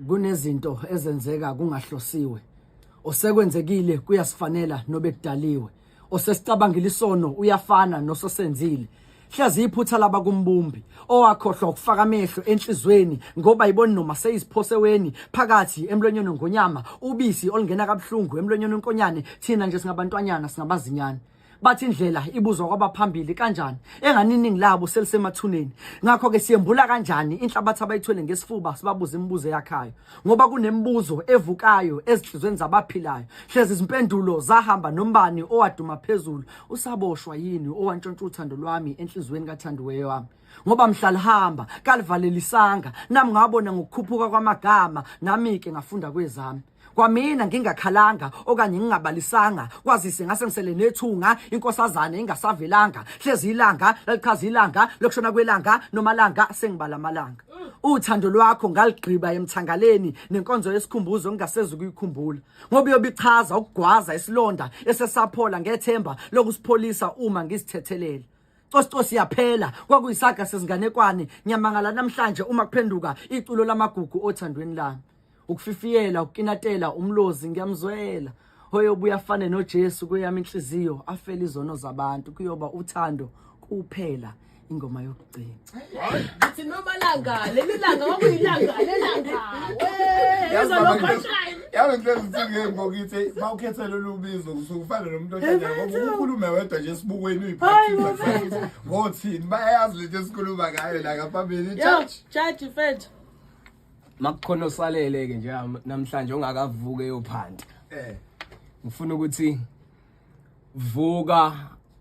kunezinto ezenzeka kungahlosiwe osekwenzekile kuyasifanela nobekudaliwe osesicabangile isono uyafana nososenzile hlazi iphutha laba kumbumbi owakhohlwa ukufaka amehlo enhlizweni ngoba iboni noma seyisiphoseweni phakathi emlonyeni ngonyama ubisi olungena kabuhlungu emlonyeni onkonyane thina nje singabantwanyana singabazinyana bathi indlela ibuzwa kwabaphambili kanjani enganiningi labo selisemathuneni ngakho ke siyembula kanjani inhlabathi abayithwele ngesifuba sibabuza imibuzo yakhayo ngoba kunemibuzo evukayo ezinhlizweni zabaphilayo hlezi izimpendulo zahamba nombani owaduma phezulu usaboshwa yini owantshontsha uthando lwami enhlizweni kathandiweyo wami ngoba mhlala hamba kalivalelisanga nami ngabona ngokukhuphuka kwamagama nami ke ngafunda kwezami kwamina ngingakhalanga okanye ngingabalisanga kwazise ngase ngisele nethunga inkosazana ingasavelanga hlezi ilanga lalichaza ilanga lokushona kwelanga nomalanga sengibala amalanga uthando lwakho ngaligqiba emthangaleni nenkonzo yesikhumbuzo ngingasezi ukuyikhumbula ngoba yobichaza ukugwaza isilonda esesaphola ngethemba lokusipholisa uma ngisithethelele Cosi yaphela kwakuyisaga sezinganekwane nyamangala namhlanje uma kuphenduka iculo lamagugu othandweni lami ukufifiyela ukinatela umlozi ngiyamzwela hoyo buyafane noJesu kuyami inhliziyo afela izono zabantu kuyoba uthando kuphela ingoma yokugcina Ngithi nomalanga leli langa kwakuyilanga lelanga yazi ngeke ngokuthi bawukhethela olubizo kusukufana nomuntu ohlala ngoba ukhulume wedwa nje esibukweni uyiphathisa ngothini bayazi lento esikhuluma ngayo la ngaphambili judge mfethu makukhona osaleleke nje namhlanje ongakavuke yophanda ngifuna ukuthi vuka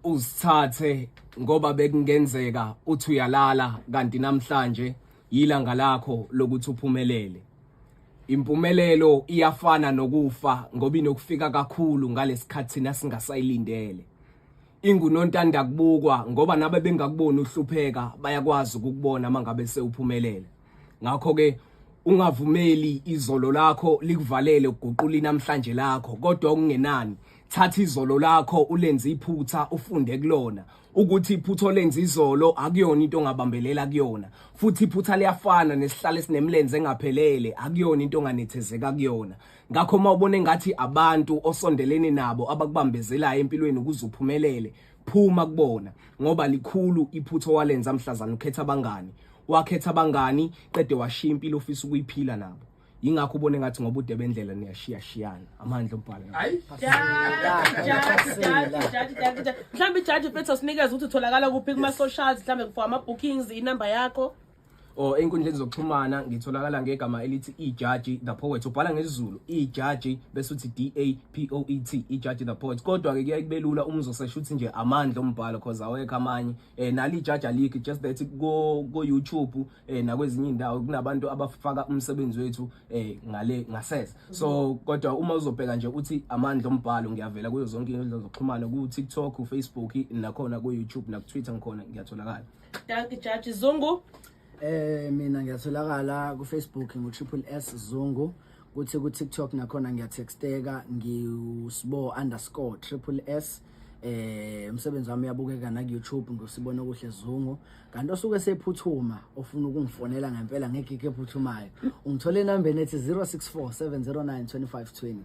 uzithathe ngoba bekungenzeka uthi uyalala kanti namhlanje yilanga lakho lokuthi uphumelele impumelelo iyafana nokufa ngoba inokufika kakhulu ngalesikhathi nasingasayilindele ingunontanda kubukwa ngoba nabe bengakubona uhlupheka bayakwazi ukukubona mangabe sewuphumelele ngakho ke ungavumeli izolo lakho likuvalele uguqula namhlanje lakho kodwa okungenani thatha izolo lakho ulenze iphutha ufunde kulona ukuthi iphutho lenze izolo akuyona into ongabambelela kuyona futhi iphutha liyafana nesihlalo esinemlenze engaphelele akuyona into onganethezeka kuyona ngakho mawubone ngathi abantu osondelene nabo abakubambezelayo empilweni ukuze uphumelele phuma kubona ngoba likhulu iphutho walenza mhlazana ukhetha abangani wakhetha abangani qede washiya impilo ofisa ukuyiphila nabo yingakho ubone ngathi ngoba ude bendlela niyashiyashiyana amandla ombhala hayi mhlambe judge mfethu sinikeza ukuthi utholakala kuphi kuma socials mhlambe for ama bookings inamba yakho enkundleni zokuxhumana ngitholakala ngegama elithi iJudge the Poet ubhala ngesizulu iJudge bese uthi DAPOET iJudge the Poet kodwa ke kuyaye kubelula umuzosesha uthi nje amandla ombhalo cause awekho amanye nali iJudge alike just that go YouTube nakwezinye indawo kunabantu abafaka umsebenzi wethu ngale ngasese so kodwa uma uzobheka nje uthi amandla ombhalo ngiyavela kuyo zonke inkundla zokuxhumana ku TikTok uFacebook nakhona ku YouTube na ku Twitter ngikhona ngiyatholakala thank you Judge Zungu mina ngiyatholakala ku Facebook ngo S Zungu kuthi ku TikTok nakhona ngiyatexteka ngiuSbo_S umsebenzi wami uyabukeka na ku YouTube ngosibona kuhle Zungu kanti osuke sephuthuma ofuna ukungifonela ngempela ngegigi ephuthumayo ungithole inamba ethi 0647092520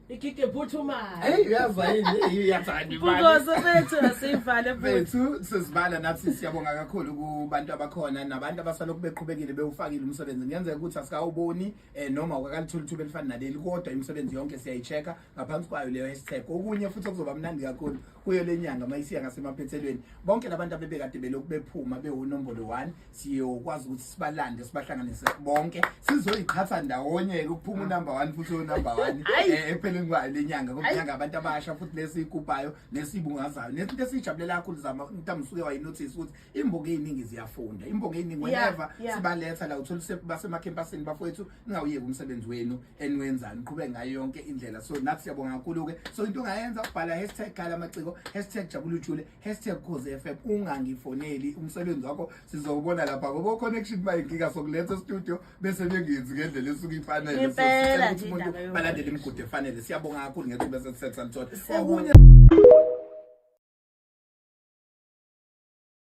ikike phuthuma hey yazayini yathanda imali because bethu asivale bethu sesibala nathi siyabonga kakhulu kubantu abakhona nabantu abasaloku beqhubekile bewufakile umsebenzi ngiyenzeka ukuthi asikawuboni noma ukakalithola ithuba elifana naleli kodwa imisebenzi yonke siyayichecka ngaphansi kwayo leyo hashtag okunye futhi kuzoba mnandi kakhulu kuyo lenyanga mayisiya ngasemaphethelweni bonke labantu abebekade beloku bephuma bewunombolo 1 siyokwazi ukuthi sibalande sibahlanganise bonke sizoyiqhatha ndawonye ukuphuma unumber 1 futhi unumber 1 ngwa lenyanga ngokunyanga abantu abasha futhi lesikupayo nesibungazayo nezinto esijabulela kakhulu zama mtamsuke wayinotice ukuthi imbogo eziningi ziyafunda imbogo eziningi whenever sibaletha la uthola basema campusini bafowethu ningawuyeki umsebenzi wenu enwenzani qhubeka ngayo yonke indlela so nathi siyabonga kakhulu ke so into ongayenza ubhala #khalamaciko #jabulujule #KhoziFM ungangifoneli umsebenzi wakho sizowubona lapha ngoba connection bayinkinga sokuletha studio bese bengiyenzi ngendlela esuka ifanele so ukuthi umuntu balandele imigudu efanele siyabonga kakhulu ngethuba sesithetha lithola okunye